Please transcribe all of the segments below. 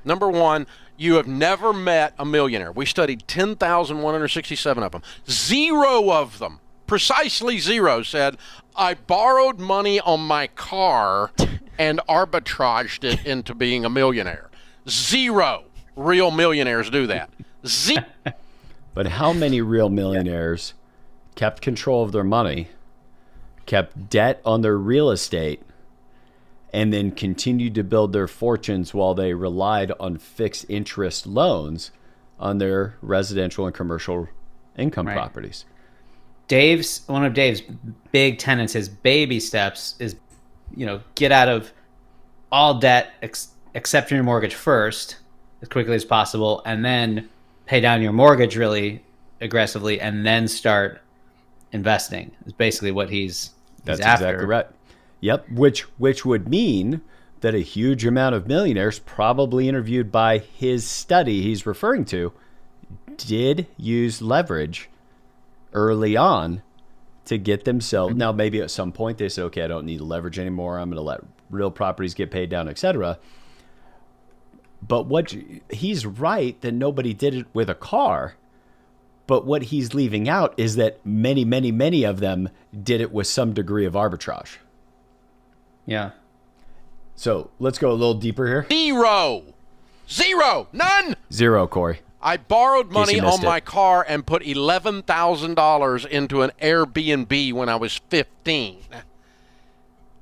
Number one, you have never met a millionaire. We studied 10,167 of them. Zero of them, precisely zero, said, I borrowed money on my car and arbitraged it into being a millionaire. Zero real millionaires do that. But how many real millionaires kept control of their money, kept debt on their real estate, and then continued to build their fortunes while they relied on fixed interest loans on their residential and commercial income properties? One of Dave's big tenets, his baby steps, is, get out of all debt except your mortgage first as quickly as possible, and then pay down your mortgage really aggressively, and then start investing. Is basically what he's That's after. Exactly right. Yep, which would mean that a huge amount of millionaires, probably interviewed by his study he's referring to, did use leverage early on to get themselves. Now, maybe at some point they said, okay, I don't need to leverage anymore. I'm going to let real properties get paid down, etc. But he's right that nobody did it with a car. But what he's leaving out is that many, many, many of them did it with some degree of arbitrage. Yeah. So let's go a little deeper here. Zero. None. Zero, Corey. I borrowed money on my car and put $11,000 into an Airbnb when I was 15,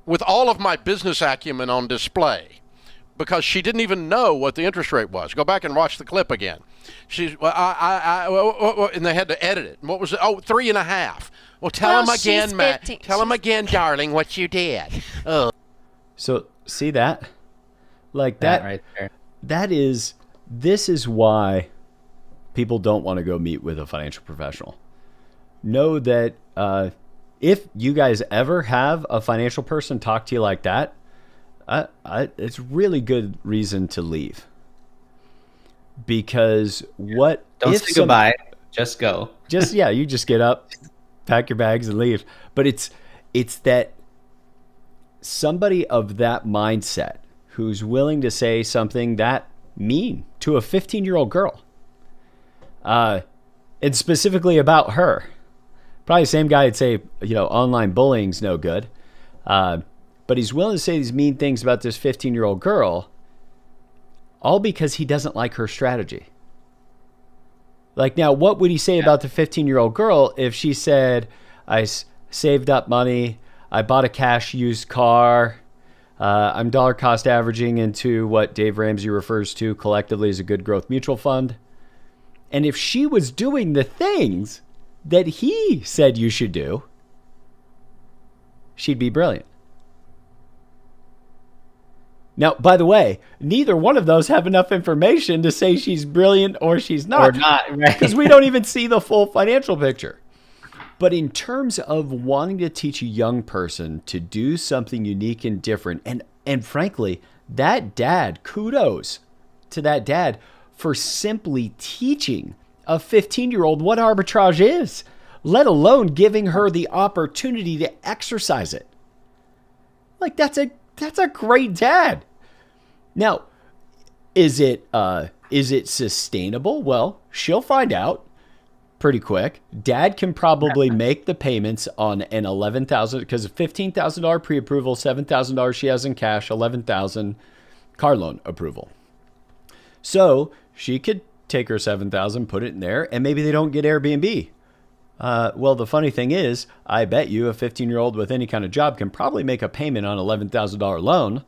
with all of my business acumen on display, because she didn't even know what the interest rate was. Go back and watch the clip again. And they had to edit it. What was it? 3.5. Well, tell him again, Matt. Tell him again, darling, what you did. Oh. So see that? Like that right there. This is why people don't want to go meet with a financial professional. Know that if you guys ever have a financial person talk to you like that, it's really good reason to leave. Because don't say goodbye, just go. You just get up, pack your bags, and leave. But it's that somebody of that mindset who's willing to say something that mean to a 15-year-old girl, and specifically about her. Probably the same guy would say, online bullying's no good. But he's willing to say these mean things about this 15-year-old girl, all because he doesn't like her strategy. Like, now, what would he say about the 15-year-old girl if she said, I saved up money, I bought a cash used car, I'm dollar cost averaging into what Dave Ramsey refers to collectively as a good growth mutual fund. And if she was doing the things that he said you should do, she'd be brilliant. Now, by the way, neither one of those have enough information to say she's brilliant or she's not. Or not, right? Because we don't even see the full financial picture. But in terms of wanting to teach a young person to do something unique and different, and frankly, that dad, kudos to that dad for simply teaching a 15-year-old what arbitrage is, let alone giving her the opportunity to exercise it. Like, that's a great dad. Now, is it sustainable? Well, she'll find out pretty quick. Dad can probably make the payments on an $11,000, because $15,000 pre-approval, $7,000 she has in cash, $11,000 car loan approval. So she could take her $7,000, put it in there, and maybe they don't get Airbnb. Well, the funny thing is, I bet you a 15-year-old with any kind of job can probably make a payment on an $11,000 loan,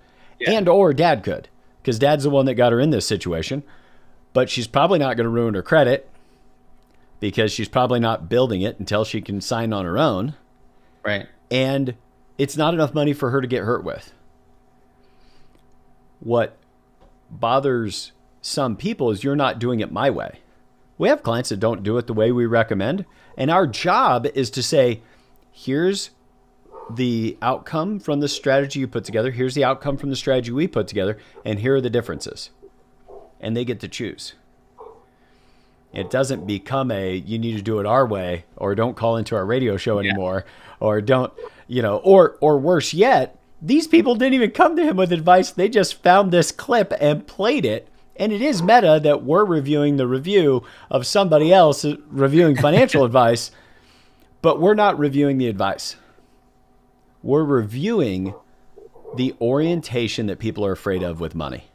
and or dad could, because dad's the one that got her in this situation. But she's probably not going to ruin her credit, because she's probably not building it until she can sign on her own. Right. And it's not enough money for her to get hurt with. What bothers some people is you're not doing it my way. We have clients that don't do it the way we recommend. And our job is to say, here's the outcome from the strategy you put together. Here's the outcome from the strategy we put together. And here are the differences. And they get to choose. It doesn't become you need to do it our way, or don't call into our radio show anymore, or don't, or worse yet, these people didn't even come to him with advice. They just found this clip and played it And it is meta that we're reviewing the review of somebody else reviewing financial advice, but we're not reviewing the advice. We're reviewing the orientation that people are afraid of with money.